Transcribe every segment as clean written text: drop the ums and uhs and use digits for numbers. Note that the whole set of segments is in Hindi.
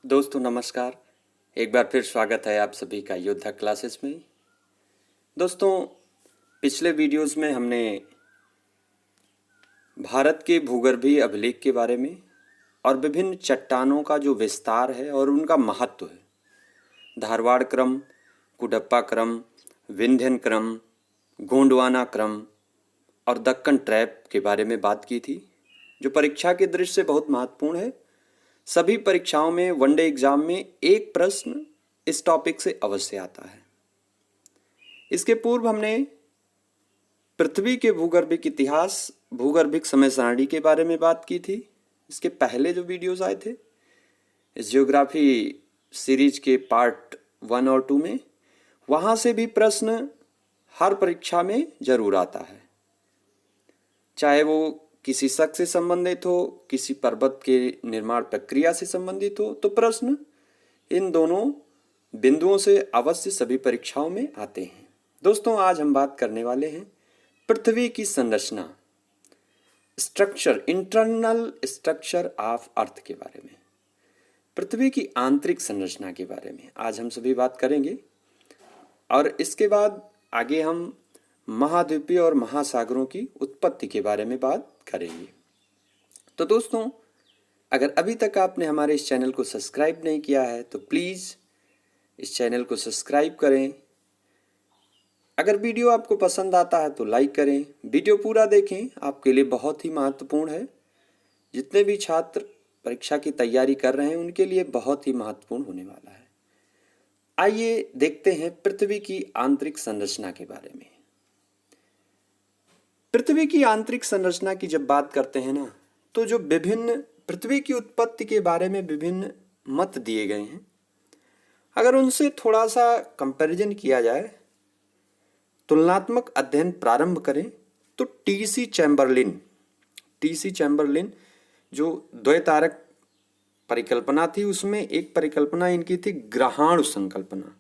दोस्तों नमस्कार। एक बार फिर स्वागत है आप सभी का योद्धा क्लासेस में। दोस्तों पिछले वीडियोस में हमने भारत के भूगर्भीय अभिलेख के बारे में और विभिन्न चट्टानों का जो विस्तार है और उनका महत्व है, धारवाड़ क्रम, कुडप्पा क्रम, विंध्यन क्रम, गोंडवाना क्रम और दक्कन ट्रैप के बारे में बात की थी, जो परीक्षा के दृष्टि से बहुत महत्वपूर्ण है। सभी परीक्षाओं में वनडे एग्जाम में एक प्रश्न इस टॉपिक से अवश्य आता है। इसके पूर्व हमने पृथ्वी के भूगर्भिक इतिहास, भूगर्भिक समय सारणी के बारे में बात की थी। इसके पहले जो वीडियोस आए थे इस ज्योग्राफी सीरीज के पार्ट 1 और 2 में, वहां से भी प्रश्न हर परीक्षा में जरूर आता है, चाहे वो किसी शख्स से संबंधित हो, किसी पर्वत के निर्माण प्रक्रिया से संबंधित हो, तो प्रश्न इन दोनों बिंदुओं से अवश्य सभी परीक्षाओं में आते हैं। दोस्तों आज हम बात करने वाले हैं पृथ्वी की संरचना, structure, internal structure of earth के बारे में, पृथ्वी की आंतरिक संरचना के बारे में आज हम सभी बात करेंगे। और इसके बाद आगे हम महाद्वीपीय और महासागरों की उत्पत्ति के बारे में बात करेंगे। तो दोस्तों अगर अभी तक आपने हमारे इस चैनल को सब्सक्राइब नहीं किया है तो प्लीज़ इस चैनल को सब्सक्राइब करें। अगर वीडियो आपको पसंद आता है तो लाइक करें, वीडियो पूरा देखें, आपके लिए बहुत ही महत्वपूर्ण है। जितने भी छात्र परीक्षा की तैयारी कर रहे हैं उनके लिए बहुत ही महत्वपूर्ण होने वाला है। आइए देखते हैं पृथ्वी की आंतरिक संरचना के बारे में। पृथ्वी की आंतरिक संरचना की जब बात करते हैं ना, तो जो विभिन्न पृथ्वी की उत्पत्ति के बारे में विभिन्न मत दिए गए हैं, अगर उनसे थोड़ा सा कंपैरिजन किया जाए, तुलनात्मक अध्ययन प्रारंभ करें, तो टीसी चैम्बरलिन जो द्वैतारक परिकल्पना थी, उसमें एक परिकल्पना इनकी थी ग्रहाणु संकल्पना।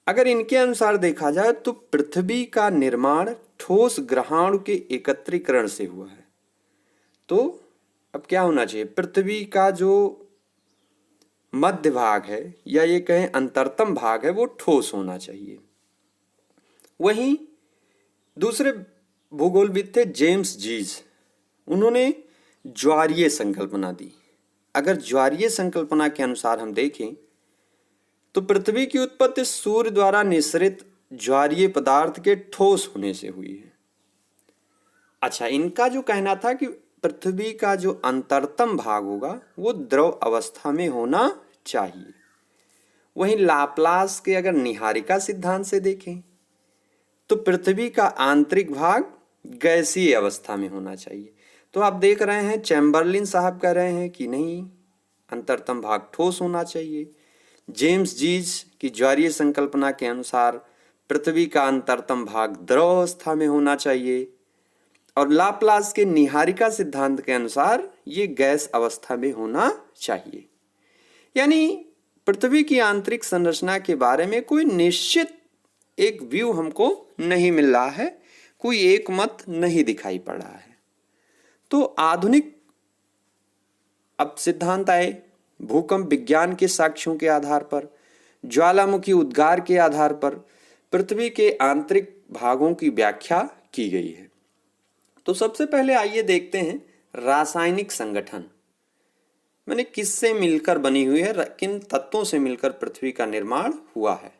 अगर इनके अनुसार देखा जाए तो पृथ्वी का निर्माण ठोस ग्रहाणु के एकत्रीकरण से हुआ है। तो अब क्या होना चाहिए, पृथ्वी का जो मध्य भाग है या ये कहें अंतरतम भाग है वो ठोस होना चाहिए। वहीं दूसरे भूगोलविद थे जेम्स जीज, उन्होंने ज्वारीय संकल्पना दी। अगर ज्वारीय संकल्पना के अनुसार हम देखें तो पृथ्वी की उत्पत्ति सूर्य द्वारा निःसृत ज्वारीय पदार्थ के ठोस होने से हुई है। अच्छा, इनका जो कहना था कि पृथ्वी का जो अंतरतम भाग होगा वो द्रव अवस्था में होना चाहिए। वहीं लाप्लास के अगर निहारिका सिद्धांत से देखें तो पृथ्वी का आंतरिक भाग गैसीय अवस्था में होना चाहिए। तो आप देख रहे हैं चैम्बरलिन साहब कह रहे हैं कि नहीं, अंतरतम भाग ठोस होना चाहिए। जेम्स जीज की ज्वारीय संकल्पना के अनुसार पृथ्वी का अंतरतम भाग द्रव अवस्था में होना चाहिए, और लाप्लास के निहारिका सिद्धांत के अनुसार ये गैस अवस्था में होना चाहिए। यानी पृथ्वी की आंतरिक संरचना के बारे में कोई निश्चित एक व्यू हमको नहीं मिल रहा है, कोई एक मत नहीं दिखाई पड़ रहा है। तो आधुनिक अब सिद्धांत आए, भूकंप विज्ञान के साक्ष्यों के आधार पर, ज्वालामुखी उद्गार के आधार पर पृथ्वी के आंतरिक भागों की व्याख्या की गई है। तो सबसे पहले आइए देखते हैं रासायनिक संगठन, माने किससे मिलकर बनी हुई है, किन तत्वों से मिलकर पृथ्वी का निर्माण हुआ है।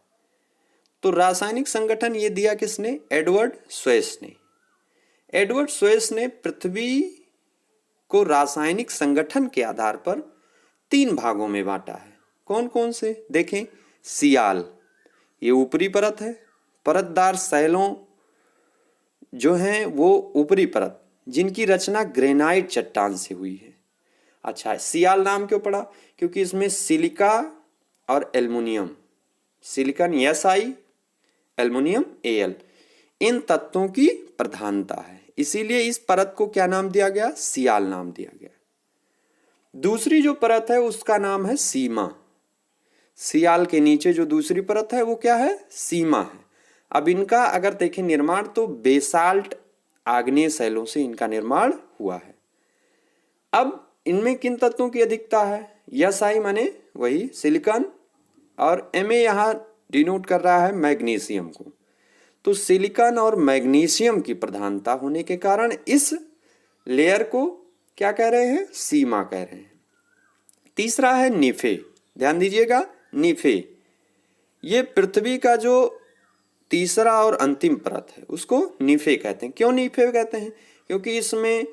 तो रासायनिक संगठन ये दिया किसने, एडवर्ड स्वेस ने। एडवर्ड स्वेस ने पृथ्वी को रासायनिक संगठन के आधार पर 3 भागों में बांटा है। कौन कौन से देखें, सियाल, ये ऊपरी परत है, परतदार शैलों जो हैं वो ऊपरी परत, जिनकी रचना ग्रेनाइट चट्टान से हुई है। अच्छा, सियाल नाम क्यों पड़ा, क्योंकि इसमें सिलिका और aluminium, silicon Si, aluminium Al, इन तत्वों की प्रधानता है, इसीलिए इस परत को क्या नाम दिया गया, सियाल नाम दिया गया। दूसरी जो परत है उसका नाम है सीमा। सियाल के नीचे जो दूसरी परत है वो क्या है, सीमा है। अब इनका अगर देखें निर्माण तो बेसाल्ट आग्नेय शैलों से इनका निर्माण हुआ है। अब इनमें किन तत्वों की अधिकता है? SI माने वही सिलिकॉन, और Ma यहाँ डिनोट कर रहा है मैग्नीशियम को। तो सिलिकॉन और मैग्नीशियम की प्रधानता होने के कारण इस लेयर को क्या कह रहे हैं? सीमा कह रहे हैं। तीसरा है निफे, ध्यान दीजिएगा, निफे ये पृथ्वी का जो तीसरा और अंतिम परत है उसको निफे कहते हैं। क्यों निफे कहते हैं? क्योंकि इसमें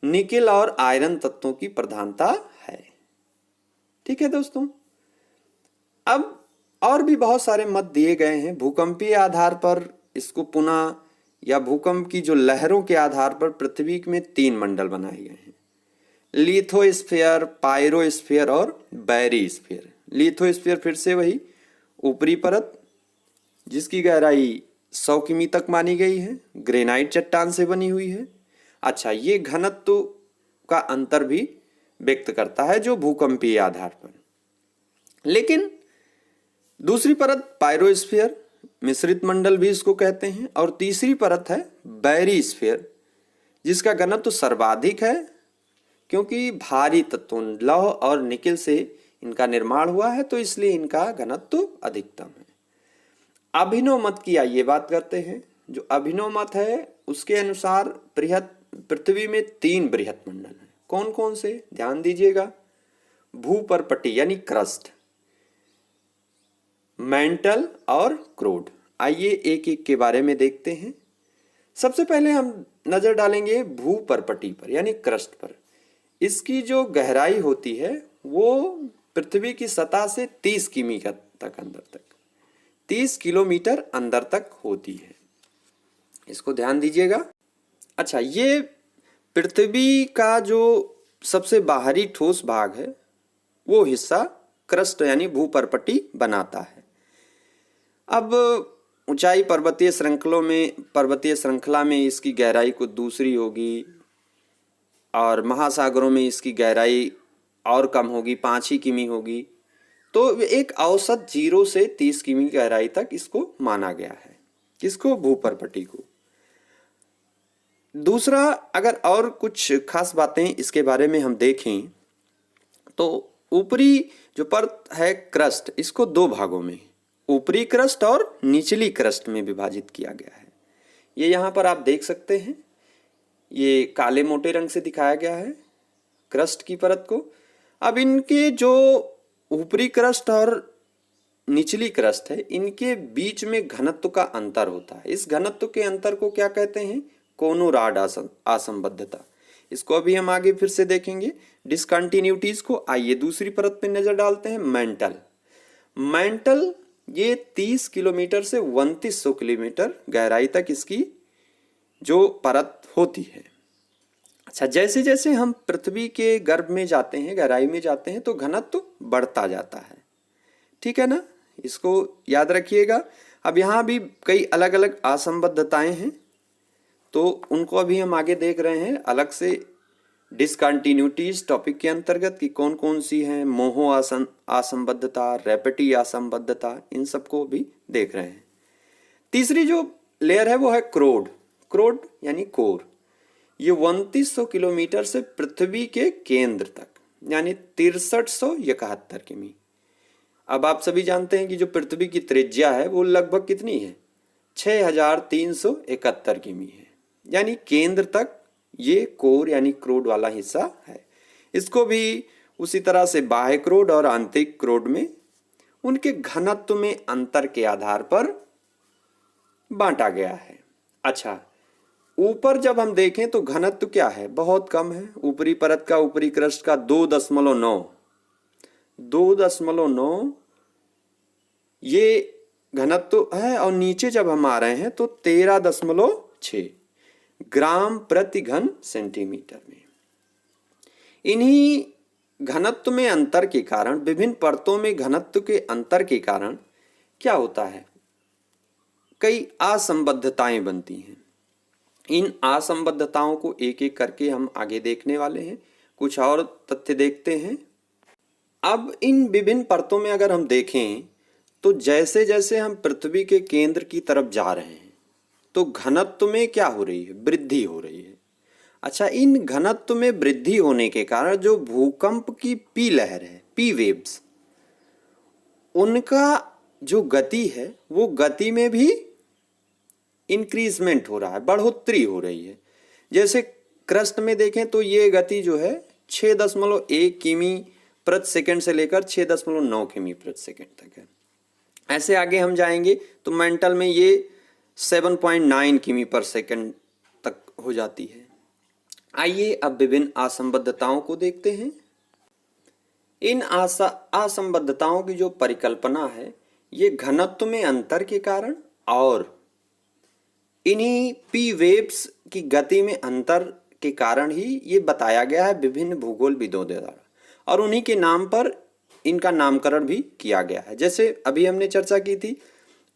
निकेल और आयरन तत्वों की प्रधानता है। ठीक है दोस्तों, अब और भी बहुत सारे मत दिए गए हैं। भूकंपीय आधार पर इसको पुनः, या भूकंप की जो लहरों के आधार पर पृथ्वी में 3 मंडल बनाए गए हैं: लिथोस्फीयर, पायरोस्फीयर और बैरीस्फीयर। लिथोस्फीयर फिर से वही ऊपरी परत जिसकी गहराई 100 किमी तक मानी गई है, ग्रेनाइट चट्टान से बनी हुई है। अच्छा, ये घनत्व का अंतर भी व्यक्त करता है जो भूकंपीय आधार पर। लेकिन दूसरी परत पायरोस्फीयर, मिश्रित मंडल भी इसको कहते हैं, और तीसरी परत है बैरीस्फीयर जिसका घनत्व सर्वाधिक है क्योंकि भारी तत्वों लौह और निकेल से इनका निर्माण हुआ है, तो इसलिए इनका घनत्व अधिकतम है। अभिनव मत की आइए बात करते हैं। जो अभिनव मत है उसके अनुसार पृथ्वी में 3 बृहत मंडल हैं। कौन कौन से? ध्यान दीजिएगा, भूपर्पटी यानी क्रस्ट, मेंटल और क्रोड। आइए एक एक के बारे में देखते हैं। सबसे पहले हम नजर डालेंगे भूपर्पटी पर यानी क्रस्ट पर। इसकी जो गहराई होती है वो पृथ्वी की सतह से 30 किमी तक अंदर तक 30 किलोमीटर अंदर तक होती है। इसको ध्यान दीजिएगा। अच्छा, ये पृथ्वी का जो सबसे बाहरी ठोस भाग है वो हिस्सा क्रस्ट यानी भूपर्पटी बनाता है। अब ऊंचाई पर्वतीय श्रृंखला में इसकी गहराई कुछ दूसरी होगी, और महासागरों में इसकी गहराई और कम होगी, 5 ही किमी होगी। तो एक औसत 0 से 30 किमी गहराई तक इसको माना गया है। किसको? भूपर्पटी को। दूसरा, अगर और कुछ खास बातें इसके बारे में हम देखें तो ऊपरी जो परत है क्रस्ट, इसको 2 भागों में, ऊपरी क्रस्ट और निचली क्रस्ट में विभाजित किया गया है। ये यहाँ पर आप देख सकते हैं, ये काले मोटे रंग से दिखाया गया है क्रस्ट की परत को। अब इनके जो ऊपरी क्रस्ट और निचली क्रस्ट है इनके बीच में घनत्व का अंतर होता है। इस घनत्व के अंतर को क्या कहते हैं? कोनोराड असंबद्धता। इसको अभी हम आगे फिर से देखेंगे डिसकंटिन्यूटीज को। आइए दूसरी परत पे नजर डालते हैं, मेंटल ये 30 किलोमीटर से 2900 किलोमीटर गहराई तक इसकी जो परत होती है। अच्छा, जैसे जैसे हम पृथ्वी के गर्भ में जाते हैं, गहराई में जाते हैं, तो घनत्व बढ़ता जाता है। ठीक है ना, इसको याद रखिएगा। अब यहाँ भी कई अलग अलग असंबद्धताएं हैं, तो उनको अभी हम आगे देख रहे हैं अलग से डिसकंटिन्यूटीज टॉपिक के अंतर्गत कि कौन कौन सी हैं। मोहो असंबद्धता, रैपिटी असंबद्धता, इन सबको भी देख रहे हैं। तीसरी जो लेयर है वो है क्रोड यानी कोर। ये 2900 किलोमीटर से पृथ्वी के केंद्र तक यानी 6371 किमी। अब आप सभी जानते हैं कि जो पृथ्वी की त्रिज्या है वो लगभग कितनी है? 6371 किमी है, यानी केंद्र तक ये कोर यानी क्रोड वाला हिस्सा है। इसको भी उसी तरह से बाह्य क्रोड और आंतरिक क्रोड में उनके घनत्व में अंतर के आधार पर बांटा गया है। अच्छा, ऊपर जब हम देखें तो घनत्व क्या है? बहुत कम है। ऊपरी परत का, ऊपरी क्रस्ट का 2.9 ये घनत्व है, और नीचे जब हम आ रहे हैं तो 13.6 ग्राम प्रति घन सेंटीमीटर में। इन्हीं घनत्व में अंतर के कारण, विभिन्न परतों में घनत्व के अंतर के कारण क्या होता है? कई असंबद्धताएं बनती हैं। इन असंबद्धताओं को एक एक करके हम आगे देखने वाले हैं। कुछ और तथ्य देखते हैं। अब इन विभिन्न परतों में अगर हम देखें तो जैसे जैसे हम पृथ्वी के केंद्र की तरफ जा रहे हैं तो घनत्व में क्या हो रही है? वृद्धि हो रही है। अच्छा, इन घनत्व में वृद्धि होने के कारण जो भूकंप की पी लहर है, पी वेव्स, उनका जो गति है वो गति में भी इंक्रीजमेंट हो रहा है, बढ़ोतरी हो रही है। जैसे क्रस्ट में देखें तो ये गति जो है 6.1 किमी प्रति सेकंड से लेकर 6.9 किमी प्रति सेकंड तक है। ऐसे आगे हम जाएंगे तो मेंटल में ये 7.9 किमी पर सेकंड तक हो जाती है। आइए अब विभिन्न असंबद्धताओं को देखते हैं। इन असंबद्धताओं की जो परिकल्पना है ये घनत्व में अंतर के कारण और इन्हीं पी वेव्स की गति में अंतर के कारण ही ये बताया गया है विभिन्न भूगोलविदों द्वारा, और उन्हीं के नाम पर इनका नामकरण भी किया गया है। जैसे अभी हमने चर्चा की थी,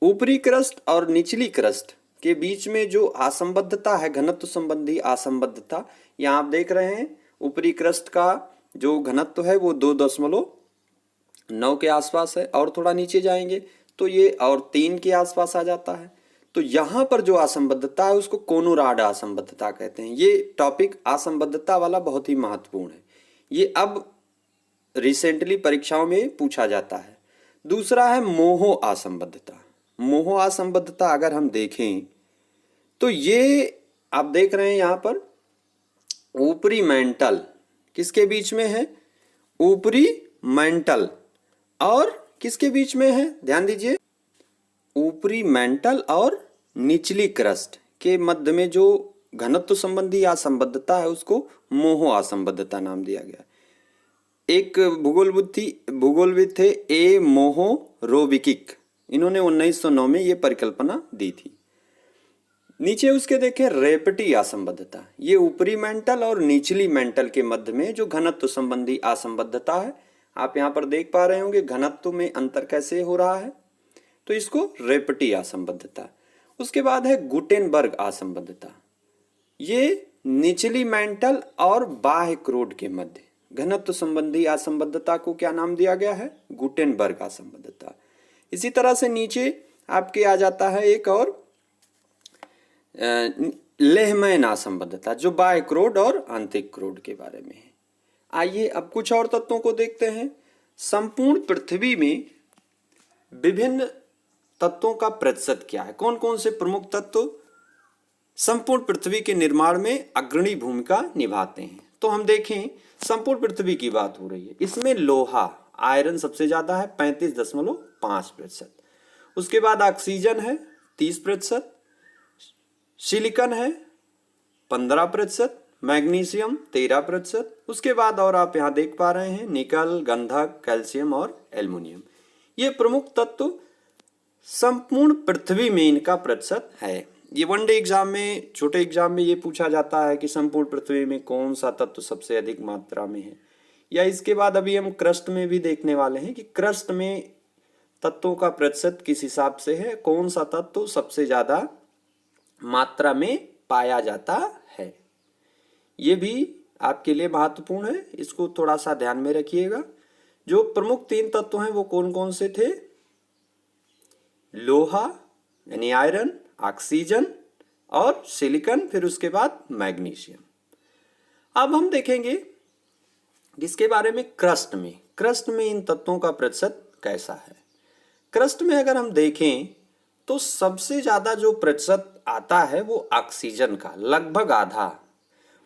ऊपरी क्रस्ट और निचली क्रस्ट के बीच में जो असंबद्धता है, घनत्व संबंधी असंबद्धता, यहाँ आप देख रहे हैं ऊपरी क्रस्ट का जो घनत्व है वो 2.9 के आसपास है, और थोड़ा नीचे जाएंगे तो ये और 3 के आसपास आ जाता है। तो यहाँ पर जो असंबद्धता है उसको कोनोराड असंबद्धता कहते हैं। ये टॉपिक असंबद्धता वाला बहुत ही महत्वपूर्ण है, ये अब रिसेंटली परीक्षाओं में पूछा जाता है। दूसरा है मोहो असंबद्धता। मोहो असंबद्धता अगर हम देखें तो ये आप देख रहे हैं यहाँ पर ऊपरी मेंटल किसके बीच में है, ऊपरी मेंटल और किसके बीच में है, ध्यान दीजिए, ऊपरी मेंटल और निचली क्रस्ट के मध्य में जो घनत्व संबंधी असंबद्धता है उसको मोहो असंबद्धता नाम दिया गया। एक भूगोलविद थे ए मोहो रोविकिक, इन्होंने 1909 में ये परिकल्पना दी थी। नीचे उसके देखें रेपटी असंबद्धता, ये ऊपरी मेंटल और निचली मेंटल के मध्य में जो घनत्व संबंधी असंबद्धता है, आप यहाँ पर देख पा रहे होंगे घनत्व में अंतर कैसे हो रहा है, तो इसको रेपटी असंबद्धता। उसके बाद है गुटेनबर्ग असंबद्धता, ये निचली मेंटल और बाह्य क्रोड के मध्य घनत्व संबंधी असंबद्धता को क्या नाम दिया गया है, गुटेनबर्ग असंबद्धता। इसी तरह से नीचे आपके आ जाता है एक और लेहमैन असंबद्धता, जो बाह्य क्रोड और आंतरिक क्रोड के बारे में है। आइए अब कुछ और तत्वों को देखते हैं। संपूर्ण पृथ्वी में विभिन्न तत्वों का प्रतिशत क्या है, कौन कौन से प्रमुख तत्व संपूर्ण पृथ्वी के निर्माण में अग्रणी भूमिका निभाते हैं। तो हम देखें संपूर्ण पृथ्वी की बात हो रही है, इसमें लोहा आयरन सबसे ज्यादा है 35.5%, उसके बाद ऑक्सीजन है 30%, सिलिकॉन है 15%, मैग्नीशियम 13%, उसके बाद और आप यहाँ देख पा रहे हैं निकल, गंधक, कैल्शियम और एल्युमिनियम। ये प्रमुख तत्व संपूर्ण पृथ्वी में इनका प्रतिशत है। ये वनडे एग्जाम में, छोटे एग्जाम में ये पूछा जाता है कि संपूर्ण पृथ्वी में कौन सा तत्व सबसे अधिक मात्रा में है, या इसके बाद अभी हम क्रस्ट में भी देखने वाले हैं कि क्रस्ट में तत्वों का प्रतिशत किस हिसाब से है, कौन सा तत्व सबसे ज्यादा मात्रा में पाया जाता है। ये भी आपके लिए महत्वपूर्ण है, इसको थोड़ा सा ध्यान में रखिएगा। जो प्रमुख 3 तत्व हैं वो कौन कौन से थे, लोहा यानी आयरन, ऑक्सीजन और सिलिकॉन, फिर उसके बाद मैग्नीशियम। अब हम देखेंगे इसके बारे में क्रस्ट में इन तत्वों का प्रतिशत कैसा है। क्रस्ट में अगर हम देखें तो सबसे ज्यादा जो प्रतिशत आता है वो ऑक्सीजन का, लगभग आधा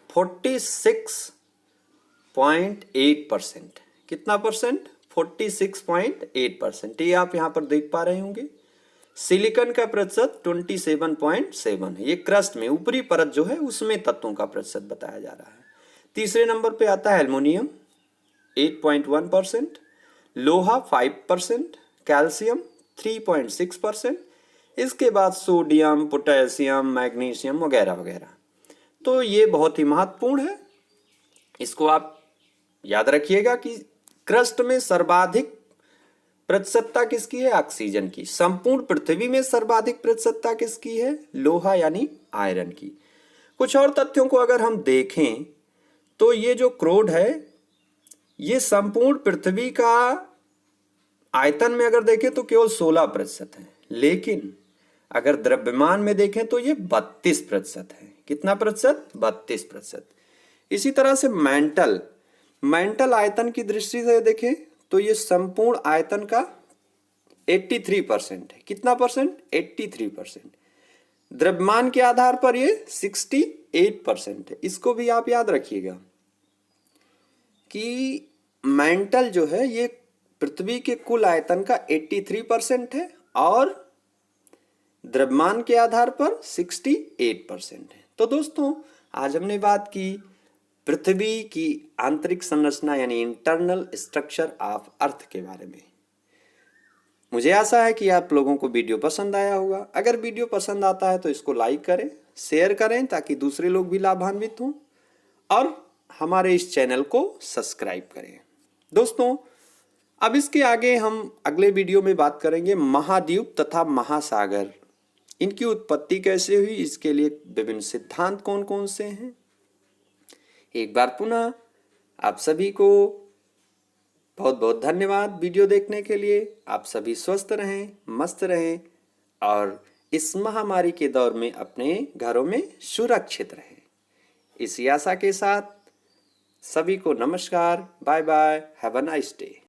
46.8%। कितना परसेंट, 46.8%। ये आप यहां पर देख पा रहे होंगे। सिलिकॉन का प्रतिशत 27.7 है। ये क्रस्ट में ऊपरी परत जो है उसमें तत्वों का प्रतिशत बताया जा रहा है। तीसरे नंबर पे आता है एल्युमिनियम 8.1%, लोहा 5%, कैल्शियम 3.6%, इसके बाद सोडियम, पोटेशियम, मैग्नीशियम वगैरह वगैरह। तो ये बहुत ही महत्वपूर्ण है, इसको आप याद रखिएगा कि क्रस्ट में सर्वाधिक प्रतिशतता किसकी है, ऑक्सीजन की। संपूर्ण पृथ्वी में सर्वाधिक प्रतिशतता किसकी है, लोहा यानी आयरन की। कुछ और तथ्यों को अगर हम देखें तो ये जो क्रोड है ये संपूर्ण पृथ्वी का आयतन में अगर देखें तो केवल 16% है, लेकिन अगर द्रव्यमान में देखें तो ये 32% है। कितना प्रतिशत? 32%। इसी तरह से मेंटल आयतन की दृष्टि से देखें तो ये संपूर्ण आयतन का 83% है। कितना परसेंट? 83%। द्रव्यमान के आधार पर ये 68% है। इसको भी आप याद रखिएगा कि मेंटल जो है ये पृथ्वी के कुल आयतन का 83% है और द्रव्यमान के आधार पर 68% है। तो दोस्तों आज हमने बात की पृथ्वी की आंतरिक संरचना यानी इंटरनल स्ट्रक्चर ऑफ अर्थ के बारे में। मुझे आशा है कि आप लोगों को वीडियो पसंद आया होगा। अगर वीडियो पसंद आता है तो इसको लाइक करें, शेयर करें ताकि दूसरे लोग भी लाभान्वित हों और हमारे इस चैनल को सब्सक्राइब करें। दोस्तों अब इसके आगे हम अगले वीडियो में बात करेंगे महाद्वीप तथा महासागर, इनकी उत्पत्ति कैसे हुई, इसके लिए विभिन्न सिद्धांत कौन कौन से हैं। एक बार पुनः आप सभी को बहुत बहुत धन्यवाद वीडियो देखने के लिए। आप सभी स्वस्थ रहें, मस्त रहें और इस महामारी के दौर में अपने घरों में सुरक्षित रहें। इसी आशा के साथ सभी को नमस्कार, bye bye, have a nice day.